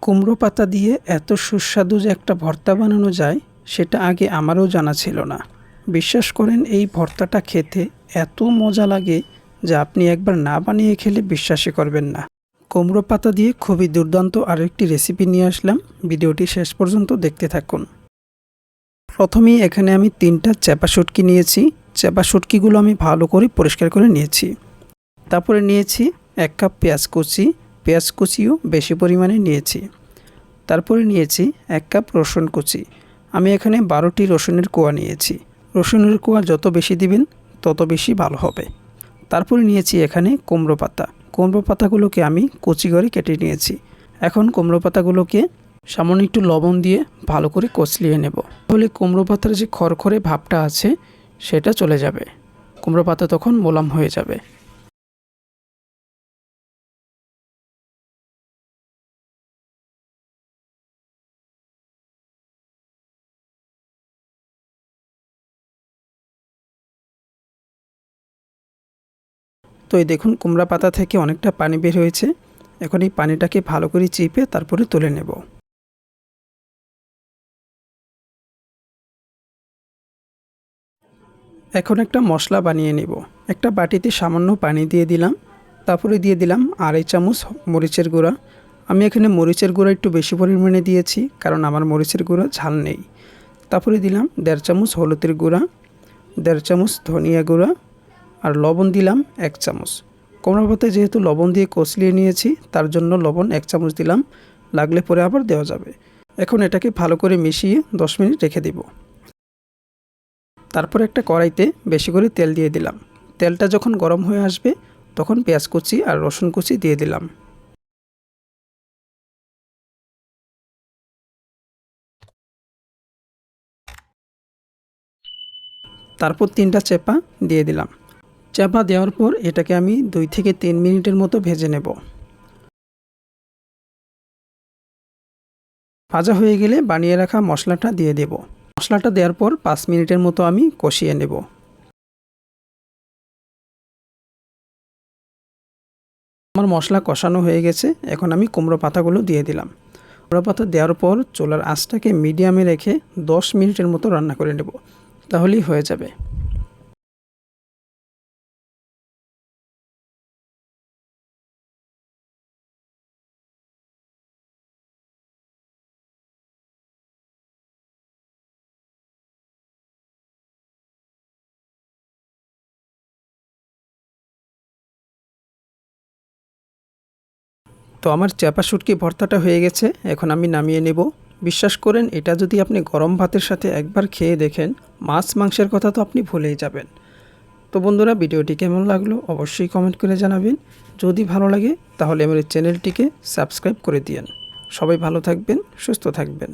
কুমড়ো পাতা দিয়ে এত সুস্বাদু যে একটা ভর্তা বানানো যায় সেটা আগে আমারও জানা ছিল না। বিশ্বাস করেন এই ভর্তাটা খেতে এত মজা লাগে যে আপনি একবার না বানিয়ে খেলে বিশ্বাসই করবেন না। কুমড়ো পাতা দিয়ে খুবই দুর্দান্ত আরেকটি রেসিপি নিয়ে আসলাম, ভিডিওটি শেষ পর্যন্ত দেখতে থাকুন। প্রথমেই এখানে আমি 3টা চ্যাপা শুটকি নিয়েছি। চ্যাপা শুটকিগুলো আমি ভালো করে পরিষ্কার করে নিয়েছি। তারপরে নিয়েছি 1 কাপ পেঁয়াজ কুচি, পেঁয়াজ কুচিও বেশি পরিমাণে নিয়েছি। তারপরে নিয়েছি 1 কাপ রসুন কুচি। আমি এখানে 12টি রসুনের কোয়া নিয়েছি। রসুনের কোয়া যত বেশি দিবেন তত বেশি ভালো হবে। তারপরে নিয়েছি এখানে কুমড়ো পাতা। কুমড়ো পাতাগুলোকে আমি কুচি করে কেটে নিয়েছি। এখন কুমড়ো পাতাগুলোকে সামান্য একটু লবণ দিয়ে ভালো করে কচলিয়ে নেব। তাহলে কুমড়ো পাতার যে খড়খড়ে ভাবটা আছে সেটা চলে যাবে। কুমড়ো পাতা তখন মোলাম হয়ে যাবে। তো এই দেখুন কুমড়া পাতা থেকে অনেকটা পানি বের হয়েছে। এখন এই পানিটাকে ভালো করে চিপে তারপরে তুলে নেব। এখন একটা মশলা বানিয়ে নেব। একটা বাটিতে সামান্য পানি দিয়ে দিলাম। তারপরে দিয়ে দিলাম 2.5 চামচ মরিচের গুঁড়া। আমি এখানে মরিচের গুঁড়া একটু বেশি পরিমাণে দিয়েছি কারণ আমার মরিচের গুঁড়া ঝাল নেই। তারপরে দিলাম 1.5 চামচ হলুদের গুঁড়া, 1.5 চামচ ধনিয়া গুঁড়া আর লবণ দিলাম 1 চামচ। কুমড়া পাতায় যেহেতু লবণ দিয়ে কচলিয়ে নিয়েছি তার জন্য লবণ 1 চামচ দিলাম, লাগলে পরে আবার দেওয়া যাবে। এখন এটাকে ভালো করে মিশিয়ে 10 মিনিট রেখে দিব। তারপর একটা কড়াইতে বেশি করে তেল দিয়ে দিলাম। তেলটা যখন গরম হয়ে আসবে তখন পেঁয়াজ কুচি আর রসুন কুচি দিয়ে দিলাম। তারপর 3টা চেপা দিয়ে দিলাম। চাপা দেওয়ার পর এটাকে আমি 2 থেকে 3 মিনিটের মতো ভেজে নেব। ভাজা হয়ে গেলে বানিয়ে রাখা মশলাটা দিয়ে দেব। মশলাটা দেওয়ার পর 5 মিনিটের মতো আমি কষিয়ে নেব। আমার মশলা কষানো হয়ে গেছে। এখন আমি কুমড়ো পাতাগুলো দিয়ে দিলাম। কুমড়ো পাতা দেওয়ার পর চুলার আঁচটাকে মিডিয়ামে রেখে 10 মিনিটের মতো রান্না করে নেব, তাহলেই হয়ে যাবে। তো আমার চাপা শুটকি ভর্তাটা হয়ে গেছে। এখন আমি নামিয়ে নেব। বিশ্বাস করেন এটা যদি আপনি গরম ভাতের সাথে একবার খেয়ে দেখেন, মাছ মাংসের কথা তো আপনি ভুলেই যাবেন। তো বন্ধুরা, ভিডিওটি কেমন লাগলো অবশ্যই কমেন্ট করে জানাবেন। যদি ভালো লাগে তাহলে আমার এই চ্যানেলটিকে সাবস্ক্রাইব করে দিয়েন। সবাই ভালো থাকবেন, সুস্থ থাকবেন।